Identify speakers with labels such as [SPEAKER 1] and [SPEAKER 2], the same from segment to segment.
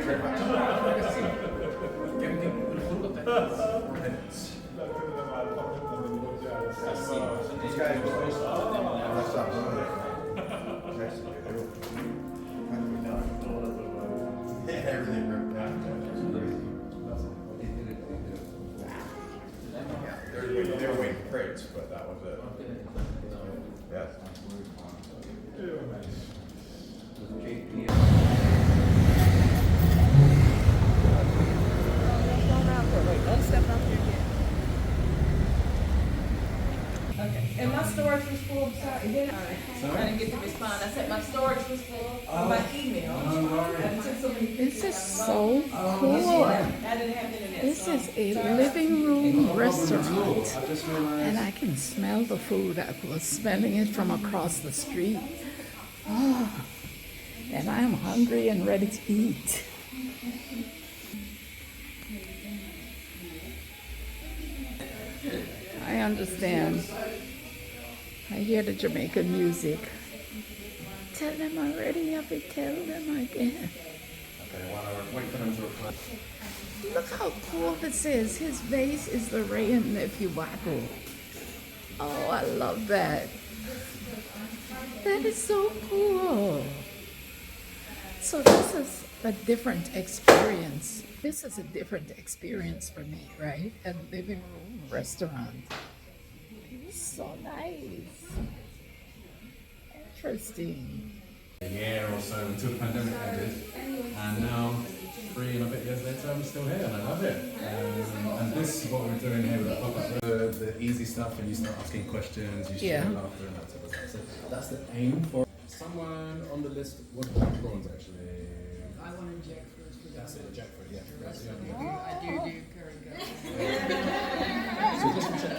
[SPEAKER 1] They were waiting crates, but that was it. Yes.
[SPEAKER 2] Don't step out there yet. Okay. And my storage was full. I'm sorry. I didn't get to respond. I said my storage was full on my email.
[SPEAKER 3] This is so cool.
[SPEAKER 2] I didn't have internet.
[SPEAKER 3] This is a living room restaurant, and I can smell the food. I was smelling it from across the street. Oh, and I'm hungry and ready to eat. I understand. I hear the Jamaican music. Tell them already, I'll tell them again.
[SPEAKER 1] Wait for them to reply.
[SPEAKER 3] Look how cool this is. His base is the Ray and Nephew Bible. Oh, I love that. That is so cool. So this is a different experience. This is a different experience for me, right? A living room restaurant. It's so nice. Interesting.
[SPEAKER 4] A year or so until the pandemic ended, and now 3 and a bit years later, I'm still here and I love it. And this is what we're doing here with the pop-up. The easy stuff, and you start asking questions, you share laughter and that type of stuff. So that's the aim for someone on the list. What about prawns actually?
[SPEAKER 5] I want a jackfruit.
[SPEAKER 4] That's it, jackfruit, yeah.
[SPEAKER 5] I do curry goat.
[SPEAKER 4] So just to check,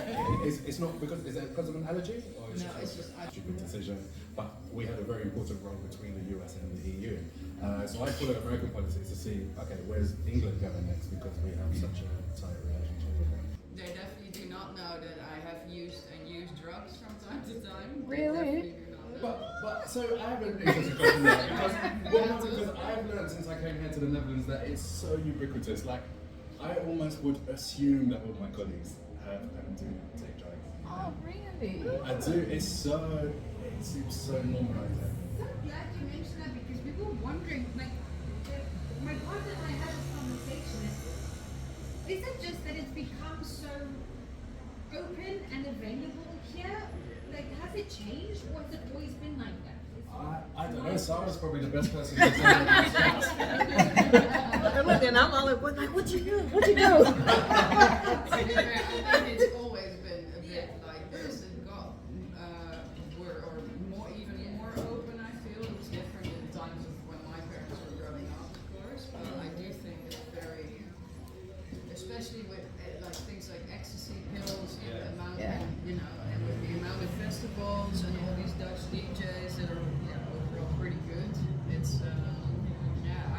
[SPEAKER 4] it's not because, is it because of an allergy? Or
[SPEAKER 5] No, it's just
[SPEAKER 4] a stupid decision. But we had a very important role between the US and the EU. So I followed American politics to see, okay, where's England going next, because we have such a tight relationship with them.
[SPEAKER 5] They definitely do not know that I have used and use drugs from time to time. They
[SPEAKER 3] Really?
[SPEAKER 5] definitely do not know.
[SPEAKER 4] But so I have an interesting question there, because I've learned since I came here to the Netherlands that it's so ubiquitous. Like, I almost would assume that all my colleagues have and do take drugs.
[SPEAKER 3] Oh, really?
[SPEAKER 4] I do. It seems so normal out there.
[SPEAKER 6] So glad you mentioned that, because we were wondering, like, my partner and I had this conversation. Is it just that it's become so open and available here? Like, has it changed, or has it always been like that?
[SPEAKER 4] I don't know. Sarah's probably the best person to say that.
[SPEAKER 2] Look, and I'm all like, what you do? What you do?
[SPEAKER 5] To be fair, I think it's always been a bit like this. It got even more open. I feel it was different in times of when my parents were growing up, of course. But I do think it's very, especially with like things like ecstasy pills and the amount, you know, and with the amount of festivals and all these Dutch DJs that are, you know, overall pretty good. It's I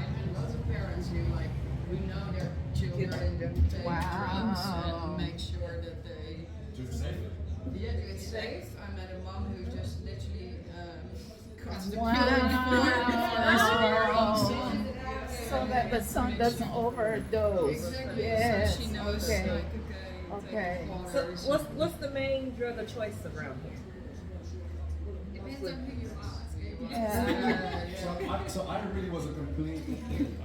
[SPEAKER 5] know lots of parents who know their children take drugs and make sure that they
[SPEAKER 4] Do it safely.
[SPEAKER 5] do it safe. I met a mom who just literally crossed the
[SPEAKER 3] Wow. So that the son doesn't overdose.
[SPEAKER 5] Exactly.
[SPEAKER 3] Yes.
[SPEAKER 5] So she knows,
[SPEAKER 3] Okay.
[SPEAKER 5] like,
[SPEAKER 3] Okay.
[SPEAKER 5] take
[SPEAKER 2] So
[SPEAKER 5] waters.
[SPEAKER 2] what's the main drug of choice around here?
[SPEAKER 6] Depends on who you ask.
[SPEAKER 3] Yeah.
[SPEAKER 4] So I really was a complete.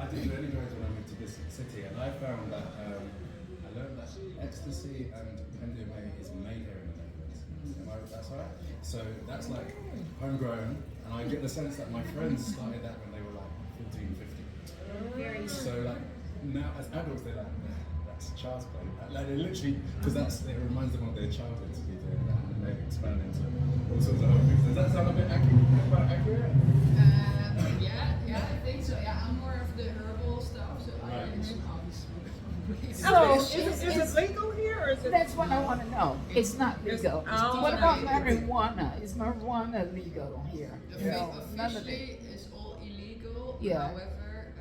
[SPEAKER 4] I didn't do any drugs when I moved to this city, and I found that I learned that ecstasy and MDMA is made here in the Netherlands. That's right. So that's like homegrown, and I get the sense that my friends started that when they were like 14, 15. So like now as adults they're like, that's child's play. Like they literally, because it reminds them of their childhood to be doing that, and they expand into all sorts of other things. Does that sound a bit accurate?
[SPEAKER 5] Yeah, I think so. Yeah, I'm more of the herbal stuff, so I didn't obviously.
[SPEAKER 3] So
[SPEAKER 2] Is it legal here, or is it?
[SPEAKER 3] that's what I want to know. It's not legal.
[SPEAKER 2] Oh,
[SPEAKER 3] What about
[SPEAKER 5] okay.
[SPEAKER 3] marijuana? Is marijuana legal here? No, none of
[SPEAKER 5] Officially,
[SPEAKER 3] it.
[SPEAKER 5] it's all illegal.
[SPEAKER 3] Yeah.
[SPEAKER 5] However,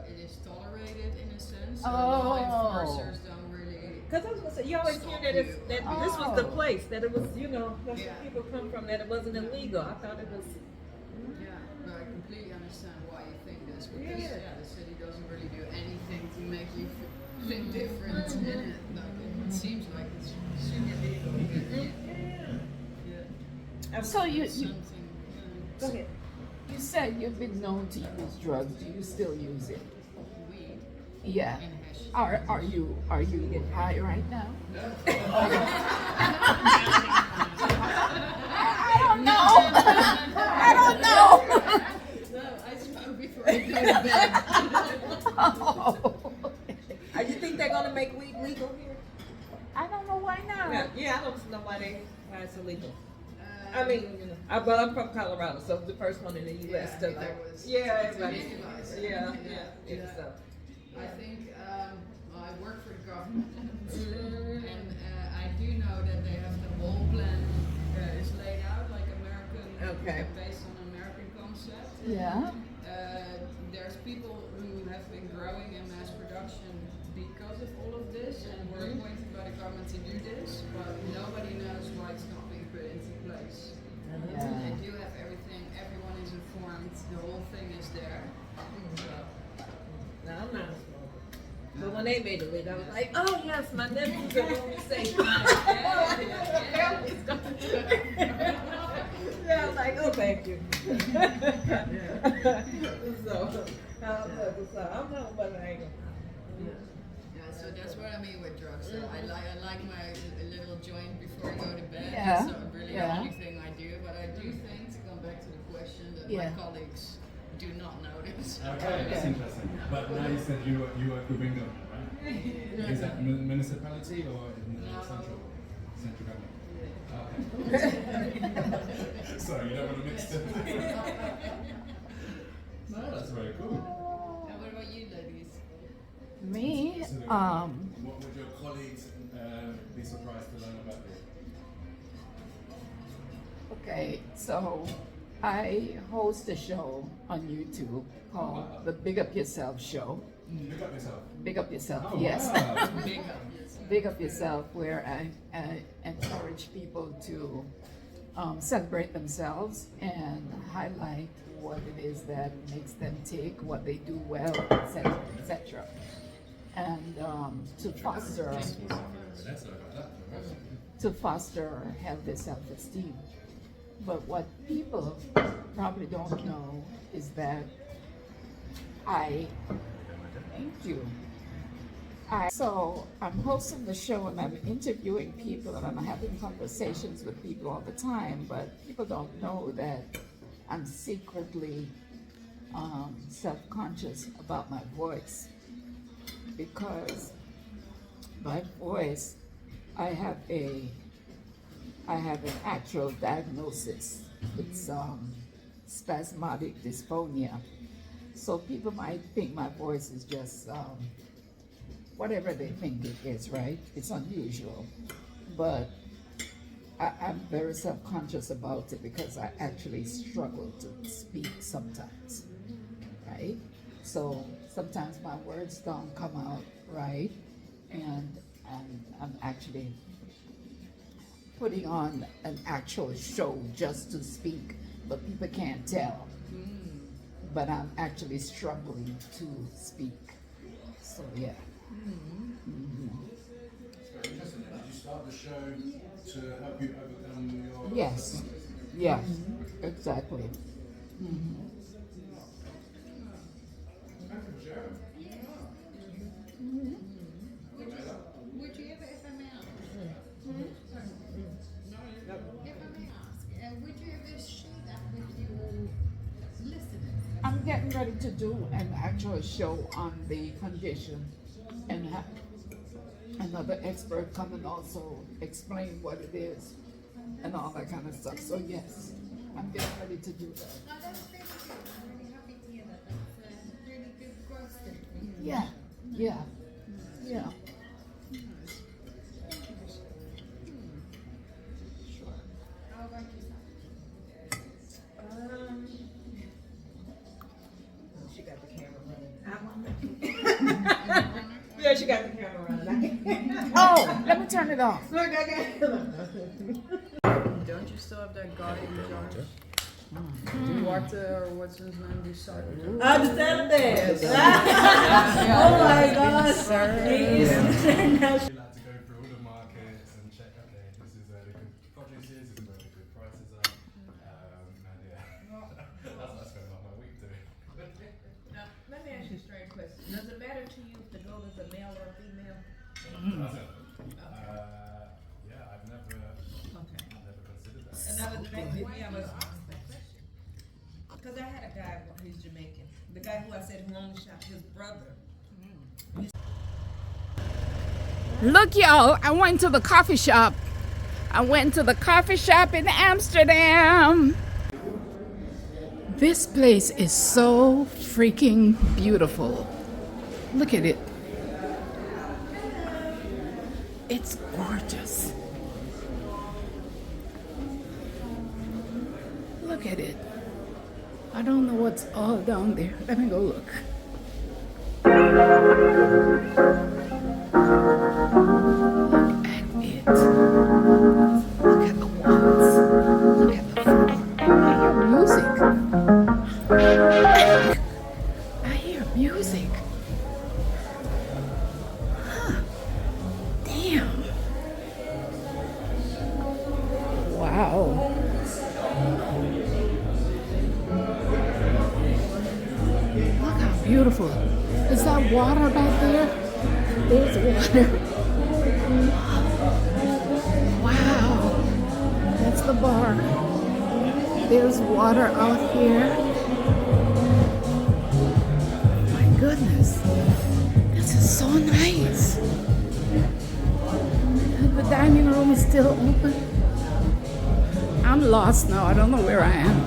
[SPEAKER 5] it is tolerated in a sense. So
[SPEAKER 3] Oh.
[SPEAKER 5] law enforcers don't really.
[SPEAKER 2] Because I was gonna say, you always hear that this was the place, that it was, you know, that's where
[SPEAKER 5] Yeah.
[SPEAKER 2] people come from, that it wasn't illegal. I thought it was.
[SPEAKER 5] Yeah. but I completely understand why you think this, because the city doesn't really do anything to make you think different in it. Like, it seems like it's super legal.
[SPEAKER 3] So you
[SPEAKER 5] Something,
[SPEAKER 3] go ahead. You said you've been known to use drugs. Do you still use it?
[SPEAKER 5] weed
[SPEAKER 3] Yeah.
[SPEAKER 5] and hash.
[SPEAKER 3] Are you getting high right now? I don't know. I don't know.
[SPEAKER 5] No, I smoke before I go to bed.
[SPEAKER 7] You think they're gonna make weed legal here?
[SPEAKER 3] I don't know why not.
[SPEAKER 7] Yeah, I don't know why it's illegal. I mean, but I'm from Colorado, so the first one in the U.S. to like, everybody. So.
[SPEAKER 5] I think well, I work for the government, and I do know that they have the whole plan is laid out like American, based on American concept.
[SPEAKER 3] Yeah.
[SPEAKER 5] There's people who have been growing in mass production because of all of this, and were appointed by the government to do this, but nobody knows why it's not being put into place.
[SPEAKER 3] Yeah.
[SPEAKER 5] They do have everything, everyone is informed, the whole thing is there. So,
[SPEAKER 7] No, I'm not a smoker. But when they made it legal, I was like, oh yes, my nephew's a really safe. Yeah, I was like, oh thank you. So I'm not what I ain't
[SPEAKER 5] yeah, so that's what I mean with drugs. So I like my little joint before I go to bed.
[SPEAKER 3] Yeah.
[SPEAKER 5] That's not really the only thing I do, but I do think, to come back to the question, that my colleagues do not notice.
[SPEAKER 4] Okay, that's interesting. But now you said you work with Bingo, right? Is that municipality or in the central government? Okay. Sorry, you don't want to mix them. No, that's very cool.
[SPEAKER 5] And what about you, ladies?
[SPEAKER 3] Me,
[SPEAKER 4] So, what would your colleagues be surprised to learn about this?
[SPEAKER 3] okay, so I host a show on YouTube called the Big Up Yourself Show.
[SPEAKER 4] Pick up yourself.
[SPEAKER 3] Big Up Yourself,
[SPEAKER 4] Oh,
[SPEAKER 3] yes.
[SPEAKER 4] wow.
[SPEAKER 5] Big up.
[SPEAKER 3] Big Up Yourself, where I encourage people to celebrate themselves and highlight what it is that makes them tick, what they do well, etc., etc. And to foster healthy self-esteem. But what people probably don't know is that thank you. So I'm hosting the show and I'm interviewing people and I'm having conversations with people all the time, but people don't know that I'm secretly self-conscious about my voice, because my voice, I have an actual diagnosis. It's spasmodic dysphonia. So people might think my voice is just whatever they think it is, right? It's unusual. But I'm very self-conscious about it because I actually struggle to speak sometimes, right? So sometimes my words don't come out right, and I'm actually putting on an actual show just to speak, but people can't tell. But I'm actually struggling to speak. So yeah.
[SPEAKER 4] It's very interesting. Did you start the show to help you overcome your...
[SPEAKER 3] Yes. Yes. Exactly.
[SPEAKER 4] Thank you for sharing.
[SPEAKER 6] Would you ever, if I may ask, if I may ask, would you ever share that with your listeners?
[SPEAKER 3] I'm getting ready to do an actual show on the condition and have another expert come and also explain what it is and all that kind of stuff. So yes, I'm getting ready to do that.
[SPEAKER 6] No, that's very good. I'm really happy to hear that. That's a really good growth step for you.
[SPEAKER 3] Yeah, yeah, yeah. Sure.
[SPEAKER 6] How about yourself?
[SPEAKER 7] She got the camera running. Yeah, she got the camera running.
[SPEAKER 3] Oh, let me turn it off.
[SPEAKER 7] Look, I got
[SPEAKER 5] Don't you still have that guy in charge? Water, or what's his name, decided.
[SPEAKER 7] I understand that. Oh my gosh. He is international.
[SPEAKER 4] We like to go through all the markets and check, okay, this is where the good produce is, this is where the good prices are. And yeah, that's what I spend my week doing.
[SPEAKER 2] Now, let me ask you a straight question. Does it matter to you if the goat is a male or a female?
[SPEAKER 4] Yeah, I've never considered that.
[SPEAKER 7] Another thing, because I had a guy who's Jamaican. The guy who I said who owned the shop, his brother.
[SPEAKER 3] Look, y'all, I went to the coffee shop. I went to the coffee shop in Amsterdam. This place is so freaking beautiful. Look at it. It's gorgeous. Look at it. I don't know what's all down there. Let me go look. Look at it. Look at the walls. Look at the floor. I hear music. I hear music. Huh. Damn. Wow. Look how beautiful. Is that water back there? There's water. Wow. That's the bar. There's water out here. My goodness. This is so nice. The dining room is still open. I'm lost now. I don't know where I am.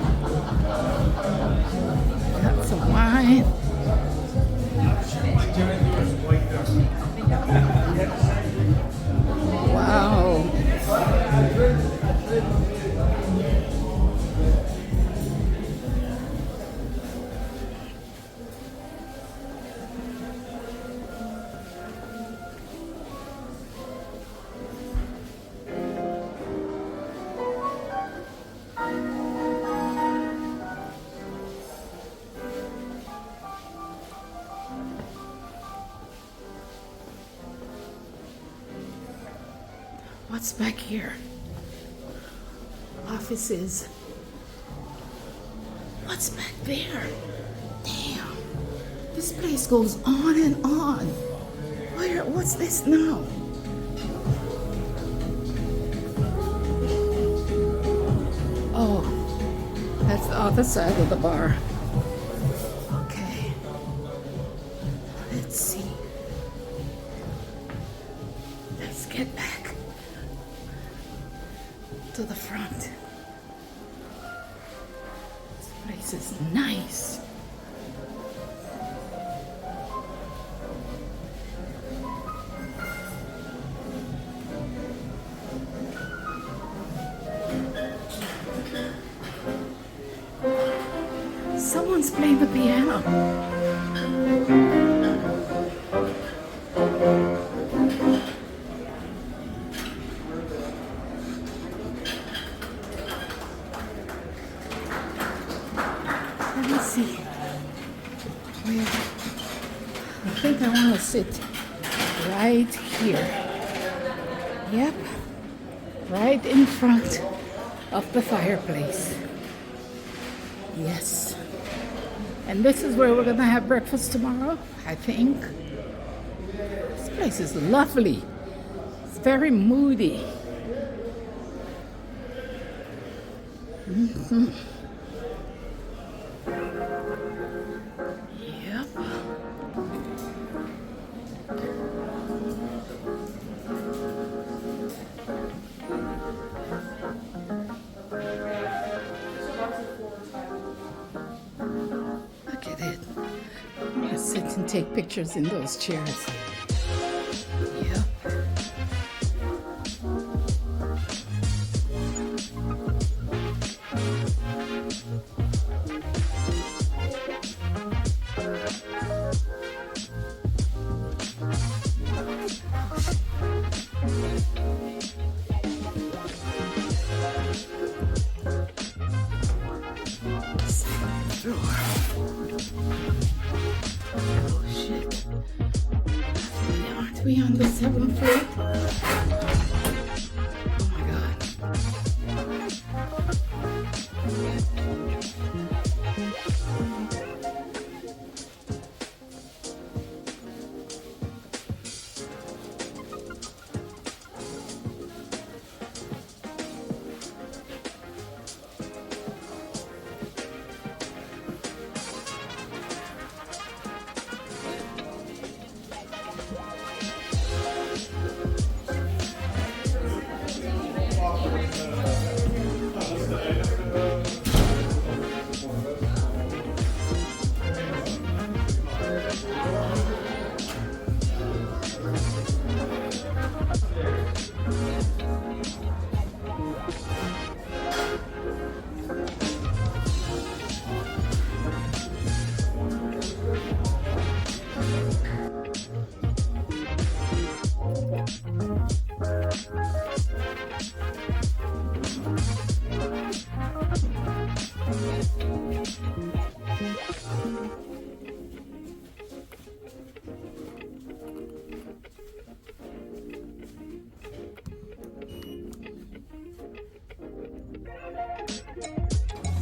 [SPEAKER 3] Got some wine. Wow. What's back here? Offices. What's back there? Damn. This place goes on and on. What's this now? Oh, that's the other side of the bar. Okay. Let's see. Let's get back to the front. This place is nice. Someone's playing the piano. Let me see. Where? I think I want to sit right here. Yep. Right in front of the fireplace. Yes. And this is where we're gonna have breakfast tomorrow, I think. This place is lovely. It's very moody. Mm-hmm. Yep. Look at it. I'm gonna sit and take pictures in those chairs. Yep. Oh shit. Aren't we on the 7th floor? Oh my god.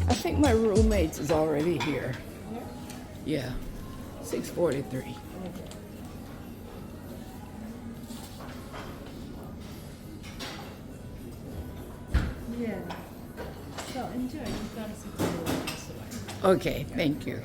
[SPEAKER 3] I think my roommate is already here. Yeah, 6:43.
[SPEAKER 6] Yeah. So enjoy. You've got to sit there.
[SPEAKER 3] Okay, thank you.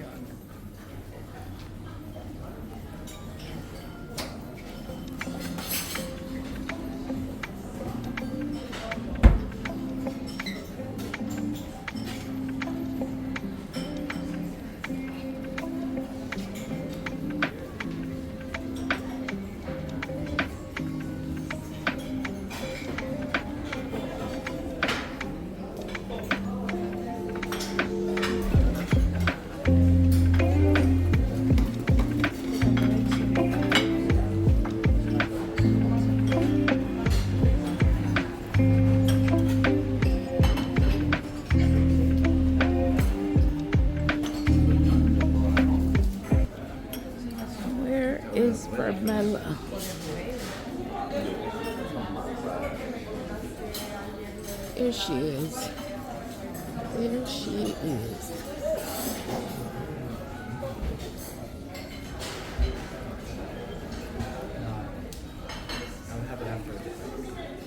[SPEAKER 3] Where is Barbella? There she is. There she is.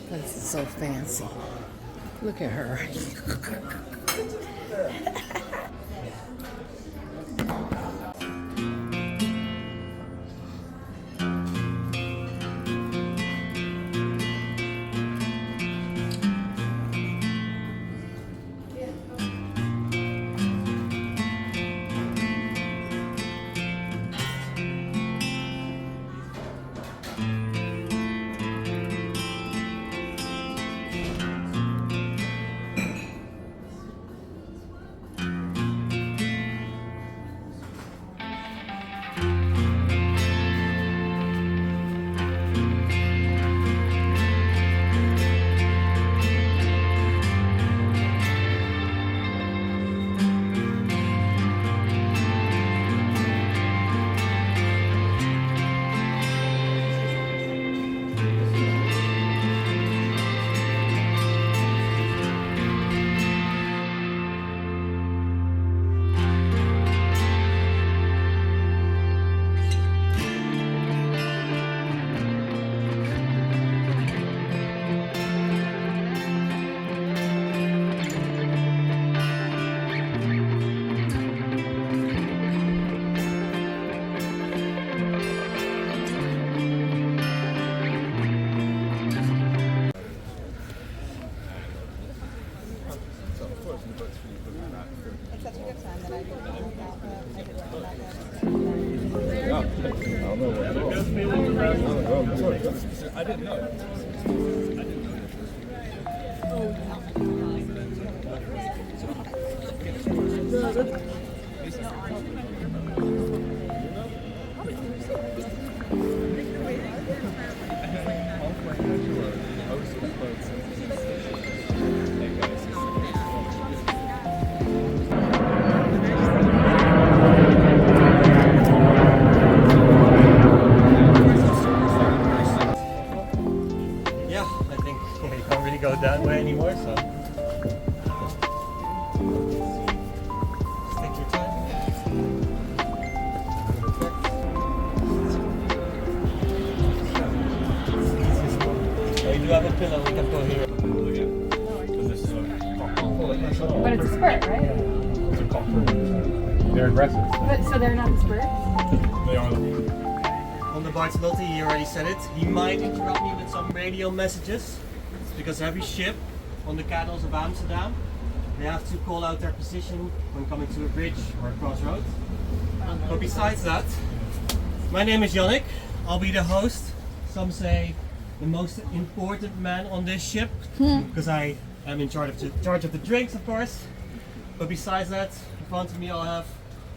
[SPEAKER 3] This is so fancy. Look at her.
[SPEAKER 4] I didn't know.
[SPEAKER 8] pillow, we can put here.
[SPEAKER 6] But it's a spurt, right?
[SPEAKER 1] They're aggressive.
[SPEAKER 6] But so they're not the spurt?
[SPEAKER 1] They are.
[SPEAKER 8] On the Bart's multi, he already said it. He might interrupt me with some radio messages. It's because every ship on the canals of Amsterdam, they have to call out their position when coming to a bridge or a crossroad. But besides that, my name is Yannick. I'll be the host. Some say the most important man on this ship, because I am in charge of the drinks, of course. But besides that, in front of me I'll have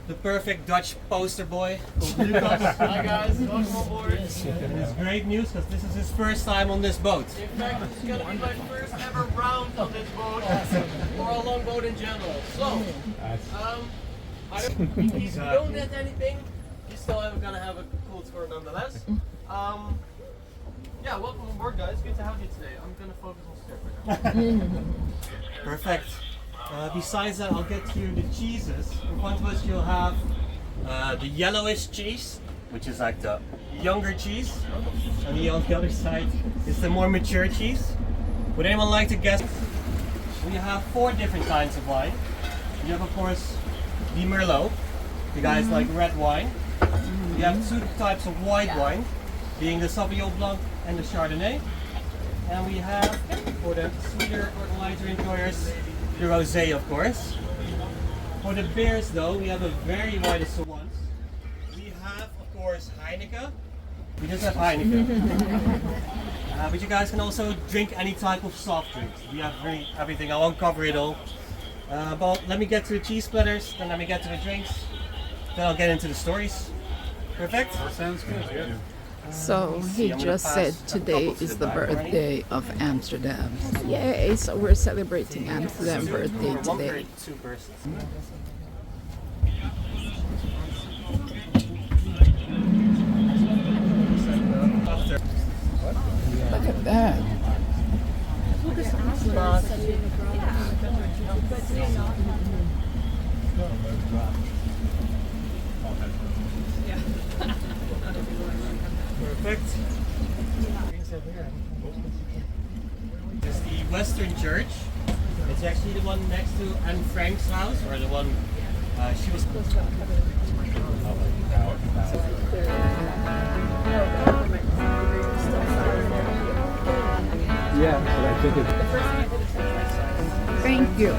[SPEAKER 8] the perfect Dutch poster boy called Lucas. Hi guys, welcome aboard. And it's great news because this is his first time on this boat.
[SPEAKER 9] In fact, it's going to be my first ever round on this boat, or a long boat in general. So, if you don't get anything, you still are going to have a cool tour nonetheless. Yeah, welcome aboard guys, good to have you today. I'm going to focus on stuff right now.
[SPEAKER 8] Perfect. Besides that, I'll get to the cheeses. In front of us you'll have the yellowish cheese, which is like the younger cheese. And on the other side is the more mature cheese. Would anyone like to guess? We have 4 different kinds of wine. You have of course the Merlot. You guys like red wine. You have 2 types of white wine, being the Sauvignon Blanc and the Chardonnay. And we have, for the sweeter or lighter enjoyers, the rosé, of course. For the beers though, we have a very wide assortment. We have, of course, Heineken. We just have Heineken. But you guys can also drink any type of soft drinks. We have really everything. I won't cover it all. But let me get to the cheese splatters, then let me get to the drinks, then I'll get into the stories. Perfect?
[SPEAKER 1] Sounds good, yeah.
[SPEAKER 3] So he just said today is the birthday of Amsterdam. Yay, so we're celebrating Amsterdam birthday today. Look at that.
[SPEAKER 8] Perfect. This is the Western Church. It's actually the one next to Anne Frank's house, or the one she was.
[SPEAKER 1] Yeah, but I think it's.
[SPEAKER 3] Thank you.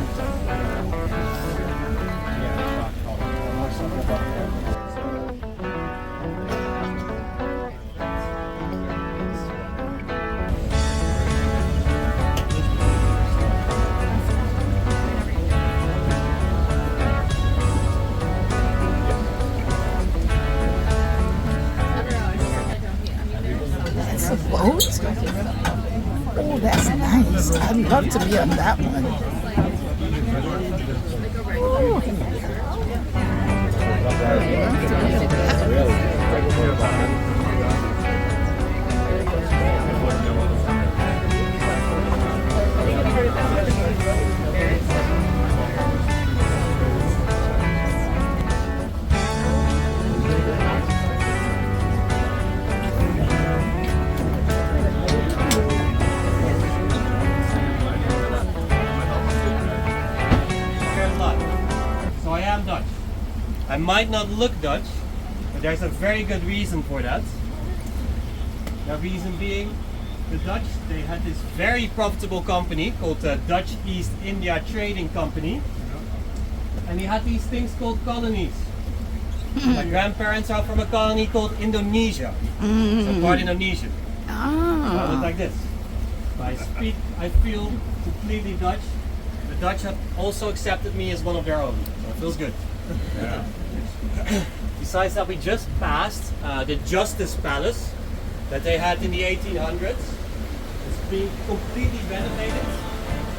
[SPEAKER 3] That's a boat? Oh, that's nice. I'd love to be on that one. Oh.
[SPEAKER 8] So I am Dutch. I might not look Dutch, but there's a very good reason for that. The reason being, the Dutch, they had this very profitable company called the Dutch East India Trading Company. And they had these things called colonies. My grandparents are from a colony called Indonesia. So part Indonesian. So I look like this. I feel completely Dutch. The Dutch have also accepted me as one of their own, so it feels good.
[SPEAKER 1] Yeah.
[SPEAKER 8] Besides that, we just passed the Justice Palace that they had in the 1800s. It's being completely renovated,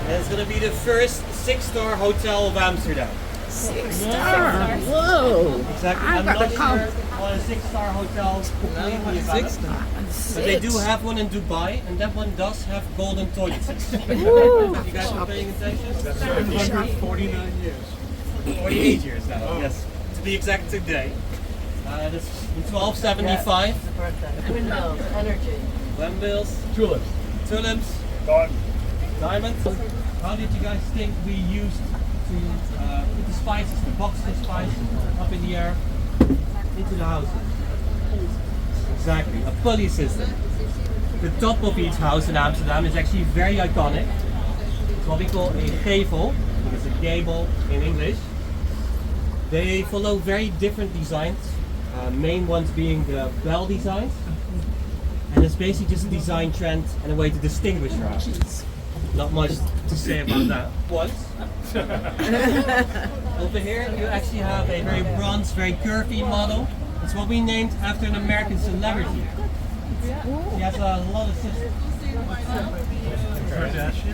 [SPEAKER 8] and it's going to be the first 6-star hotel of Amsterdam.
[SPEAKER 3] 6-star. Whoa.
[SPEAKER 8] Exactly.
[SPEAKER 3] I
[SPEAKER 8] I'm
[SPEAKER 3] gotta
[SPEAKER 8] not
[SPEAKER 3] come.
[SPEAKER 8] sure what a 6-star hotel is completely about. But they do have one in Dubai, and that one does have golden toilet seats. You guys are paying attention?
[SPEAKER 1] 49 years.
[SPEAKER 8] 48 years now, yes. To be exact today. That's in 1275.
[SPEAKER 9] Windmills, energy.
[SPEAKER 8] Windmills,
[SPEAKER 1] Tulips.
[SPEAKER 8] tulips, Diamonds. How did you guys think we used to put the spices, the boxes of spices up in the air into the houses? Exactly, a pulley system. The top of each house in Amsterdam is actually very iconic. It's what we call a gevel, it's a gable in English. They follow very different designs, main ones being the bell designs. And it's basically just a design trend and a way to distinguish your house. Not much to say about that. Once. Over here you actually have a very bronze, very curvy model. It's what we named after an American celebrity. She has a lot of sisters.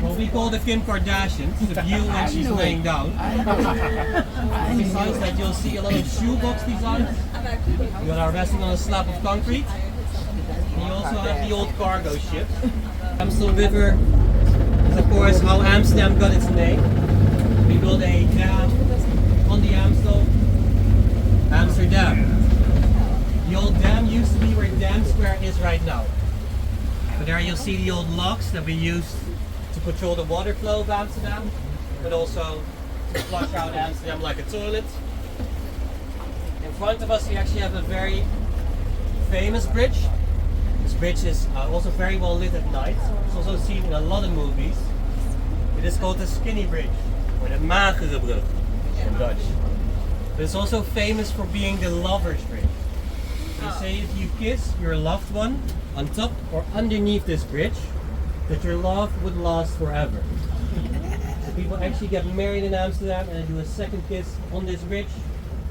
[SPEAKER 8] What we call the Kim Kardashians, the view when she's laying down. Besides that, you'll see a lot of shoebox designs. You are resting on a slab of concrete. And you also have the old cargo ships. Amstel River is of course how Amsterdam got its name. We built a dam on the Amstel, Amsterdam. The old dam used to be where Dam Square is right now. But there you'll see the old locks that we used to control the water flow of Amsterdam, but also to flush out Amsterdam like a toilet. In front of us we actually have a very famous bridge. This bridge is also very well lit at night. It's also seen in a lot of movies. It is called the Skinny Bridge, or the Magere Brug in Dutch. But it's also famous for being the Lover's Bridge. They say if you kiss your loved one on top or underneath this bridge, that your love would last forever. So people actually get married in Amsterdam and do a second kiss on this bridge.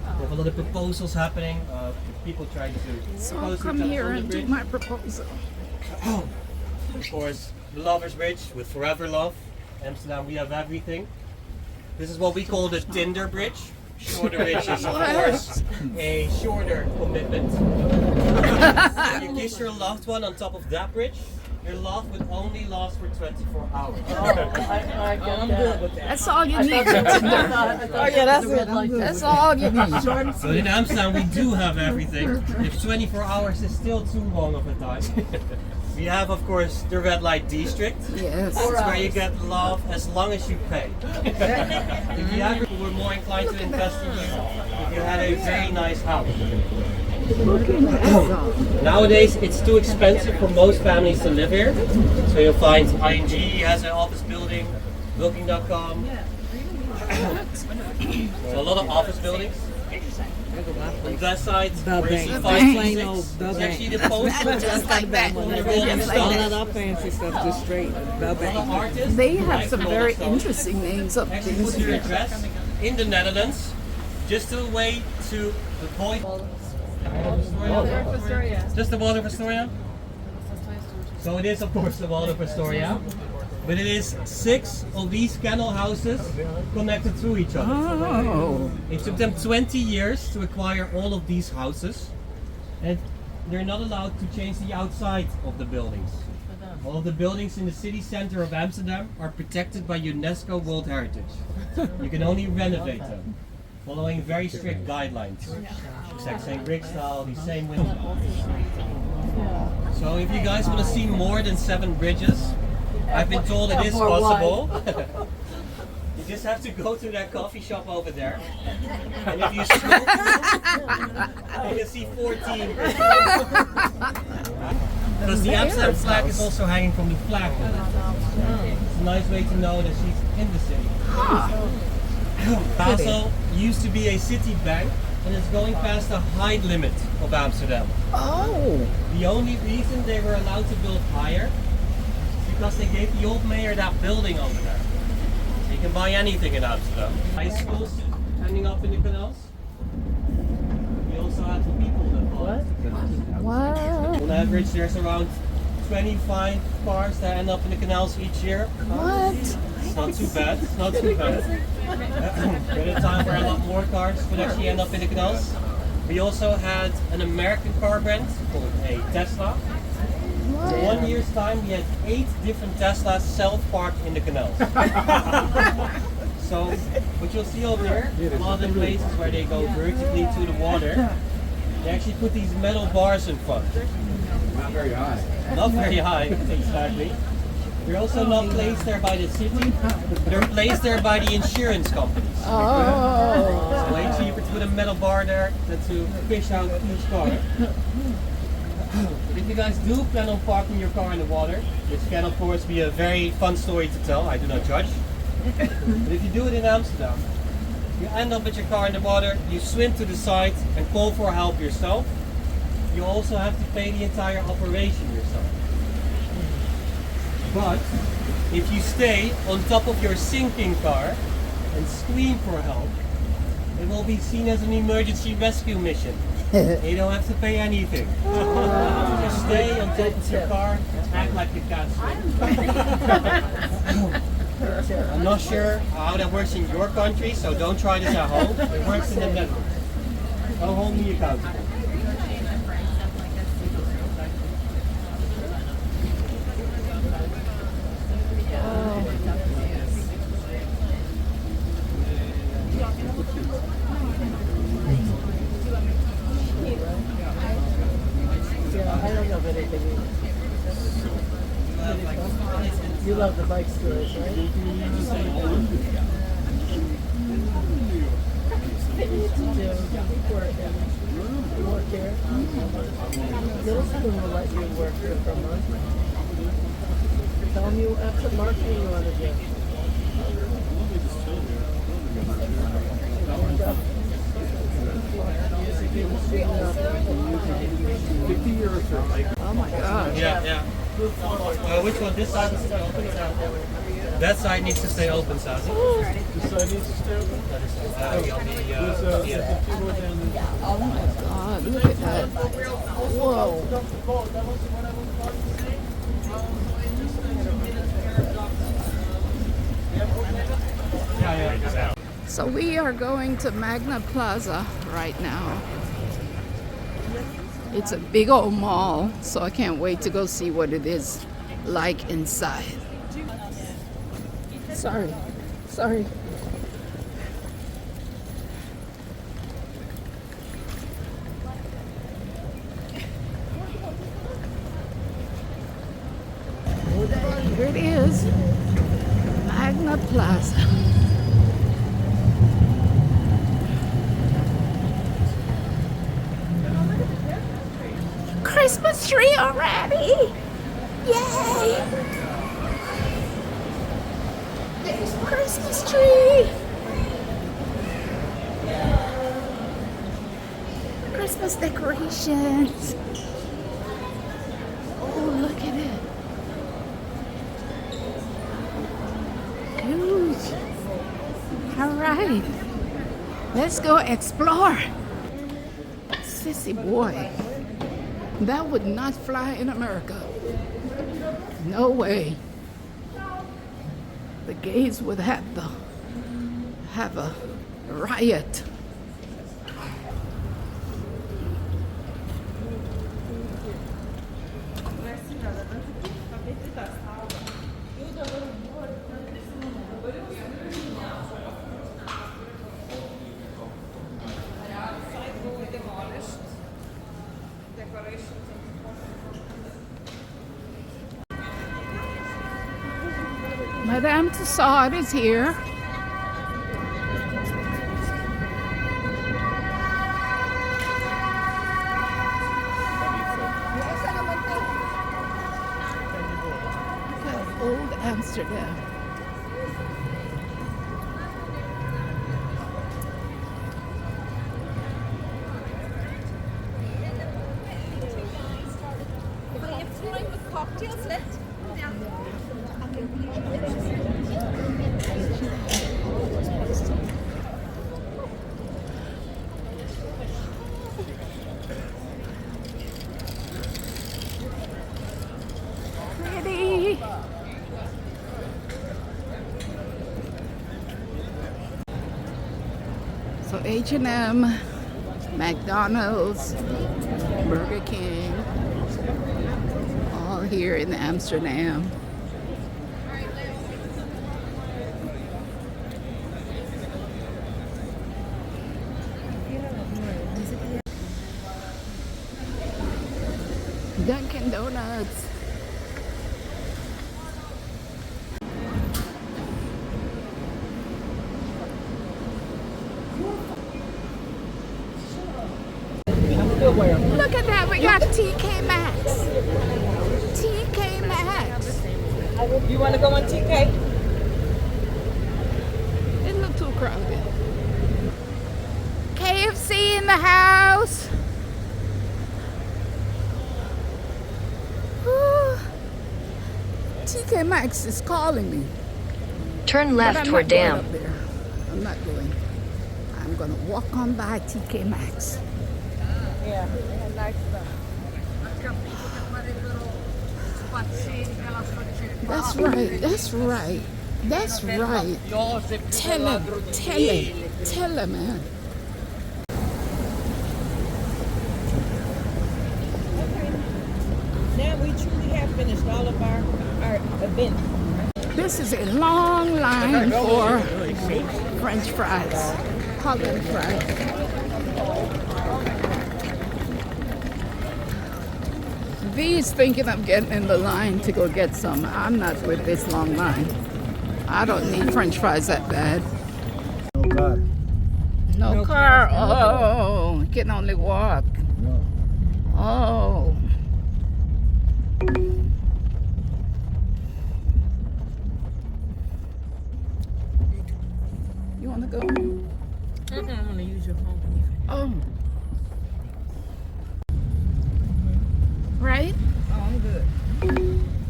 [SPEAKER 8] They have a lot of proposals happening. People trying to
[SPEAKER 3] So I'll come here and do my proposal.
[SPEAKER 8] Of course, the Lover's Bridge with forever love. Amsterdam, we have everything. This is what we call the Tinder Bridge. Shorter bridge is of course a shorter commitment. If you kiss your loved one on top of that bridge, your love would only last for 24 hours.
[SPEAKER 7] I'm good with that.
[SPEAKER 3] That's all you need.
[SPEAKER 7] Oh yeah, that's it.
[SPEAKER 3] That's all you need.
[SPEAKER 8] So in Amsterdam we do have everything. If 24 hours is still too long of a time. We have of course the red light district.
[SPEAKER 3] Yes.
[SPEAKER 8] It's where you get love as long as you pay. If you ever were more inclined to invest in you, if you had a very nice house. Nowadays it's too expensive for most families to live here. So you'll find ING has an office building, Booking.com. So a lot of office buildings. On that side, where you see 526, it's actually the poster
[SPEAKER 3] Just like that.
[SPEAKER 8] on the Rolling
[SPEAKER 7] All
[SPEAKER 8] Stone.
[SPEAKER 7] that other fancy stuff just straight.
[SPEAKER 8] Artists
[SPEAKER 3] They have
[SPEAKER 8] like
[SPEAKER 3] some
[SPEAKER 8] the
[SPEAKER 3] very
[SPEAKER 8] Rolling Stone
[SPEAKER 3] interesting names of
[SPEAKER 8] actually
[SPEAKER 3] things
[SPEAKER 8] put your
[SPEAKER 3] here.
[SPEAKER 8] address in the Netherlands, just a way to avoid just the Walter Astoria. So it is of course the Walter Astoria, but it is 6 of these canal houses connected through each other.
[SPEAKER 3] Oh.
[SPEAKER 8] It took them 20 years to acquire all of these houses, and they're not allowed to change the outside of the buildings. All of the buildings in the city center of Amsterdam are protected by UNESCO World Heritage. You can only renovate them, following very strict guidelines. Exact same brick style, the same windows. So if you guys want to see more than 7 bridges, I've been told it is possible. You just have to go to that coffee shop over there. And if you scroll through, you can see 14 bridges. Because the Amsterdam flag is also hanging from the flag. It's a nice way to know that she's in the city. Basel used to be a city bank and it's going past the height limit of Amsterdam.
[SPEAKER 3] Oh.
[SPEAKER 8] The only reason they were allowed to build higher is because they gave the old mayor that building over there. So you can buy anything in Amsterdam. High schools ending up in the canals. We also have the people that bought the canals.
[SPEAKER 3] What?
[SPEAKER 8] On average there's around 25 cars that end up in the canals each year.
[SPEAKER 3] What?
[SPEAKER 8] It's not too bad, it's not too bad. We're at a time where a lot more cars would actually end up in the canals. We also had an American car brand called a Tesla. In 1 year's time we had 8 different Teslas self-parked in the canals. So what you'll see over there, a lot of the places where they go vertically to the water, they actually put these metal bars in front.
[SPEAKER 1] Not very high.
[SPEAKER 8] Not very high, exactly. They're also not placed there by the city. They're placed there by the insurance companies.
[SPEAKER 3] Oh.
[SPEAKER 8] So way cheaper to put a metal bar there than to fish out each car. But if you guys do plan on parking your car in the water, which can of course be a very fun story to tell, I do not judge. But if you do it in Amsterdam, you end up with your car in the water, you swim to the side and call for help yourself. You also have to pay the entire operation yourself. But if you stay on top of your sinking car and scream for help, it will be seen as an emergency rescue mission. You don't have to pay anything. Just stay on top of your car and act like you can't swim. I'm not sure how that works in your country, so don't try this at home. It works in the Netherlands. Don't hold me accountable.
[SPEAKER 7] You love the bike stories, right? You work here. Middle school will let you work here for a month. Tell them you have some marketing you want to do.
[SPEAKER 3] Oh my gosh.
[SPEAKER 8] Yeah. Which one? This side needs to stay open? That side needs to stay open, Sazi.
[SPEAKER 9] This side needs to stay open?
[SPEAKER 3] Oh my god, look at that. Whoa. So we are going to Magna Plaza right now. It's a big old mall, so I can't wait to go see what it is like inside. Sorry. Here it is, Magna Plaza. Christmas tree already! Yay! There's Christmas tree! Christmas decorations. Oh, look at it. Huge. All right. Let's go explore. Sissy boy. That would not fly in America. No way. The gays would have a riot. Madame Tussauds is here. Look at old Amsterdam. Pretty. So H&M, McDonald's, Burger King, all here in Amsterdam. Dunkin' Donuts. back, TK Maxx. TK Maxx.
[SPEAKER 7] You want to go on TK?
[SPEAKER 3] It look too crowded. KFC in the house. Whew. TK Maxx is calling me.
[SPEAKER 10] Turn
[SPEAKER 3] But
[SPEAKER 10] left
[SPEAKER 3] I'm
[SPEAKER 10] toward
[SPEAKER 3] not going
[SPEAKER 10] Dam.
[SPEAKER 3] up there. I'm not going. I'm gonna walk on by TK Maxx.
[SPEAKER 7] Yeah, they have nice stuff.
[SPEAKER 3] That's right. That's right. That's right. Tell him. Tell him. Tell him, man.
[SPEAKER 7] Now we truly have finished all of our event.
[SPEAKER 3] This is a long line for French fries, Holland fries. V's thinking of getting in the line to go get some. I'm not with this long line. I don't need French fries that bad.
[SPEAKER 4] No car.
[SPEAKER 3] No car. Oh, you can only walk.
[SPEAKER 4] No.
[SPEAKER 3] Oh. You want to go?
[SPEAKER 7] I want to use your phone.
[SPEAKER 3] Oh. Right?
[SPEAKER 7] Oh, I'm good.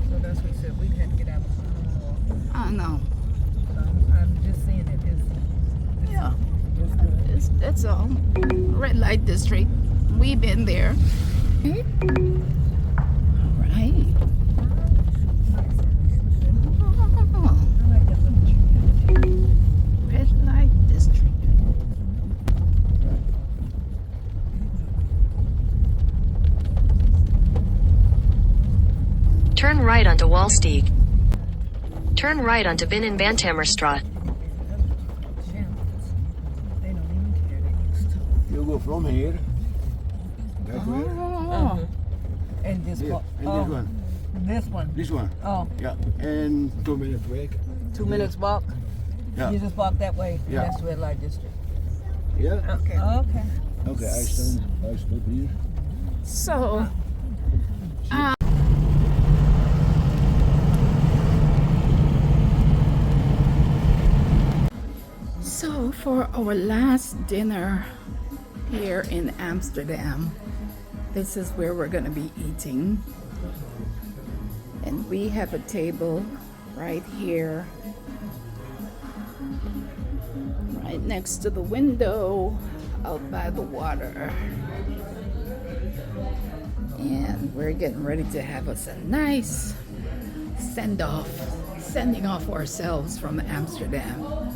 [SPEAKER 7] So that's what he said. We had to get out of the car.
[SPEAKER 3] I know.
[SPEAKER 7] I'm just saying it is.
[SPEAKER 3] Yeah. That's all. Red light district. We've been there. All right. Oh. Red light district.
[SPEAKER 10] Turn right onto Walsteeg. Turn right onto Binnen Bantammerstraat.
[SPEAKER 7] They don't even care. They used to.
[SPEAKER 11] You go from here. That way.
[SPEAKER 3] Oh.
[SPEAKER 7] And this
[SPEAKER 11] Here.
[SPEAKER 7] one.
[SPEAKER 11] And
[SPEAKER 7] Oh,
[SPEAKER 11] this one.
[SPEAKER 7] this one.
[SPEAKER 11] This one.
[SPEAKER 7] Oh,
[SPEAKER 11] Yeah. And 2 minutes walk.
[SPEAKER 7] 2 minutes walk.
[SPEAKER 11] Yeah.
[SPEAKER 7] You just walk that way.
[SPEAKER 11] Yeah.
[SPEAKER 7] That's red light district.
[SPEAKER 11] Yeah.
[SPEAKER 7] Okay. Okay.
[SPEAKER 11] Okay, I stop here.
[SPEAKER 3] So, so for our last dinner here in Amsterdam, this is where we're going to be eating. And we have a table right here, right next to the window out by the water. And we're getting ready to have us a nice sending off ourselves from Amsterdam.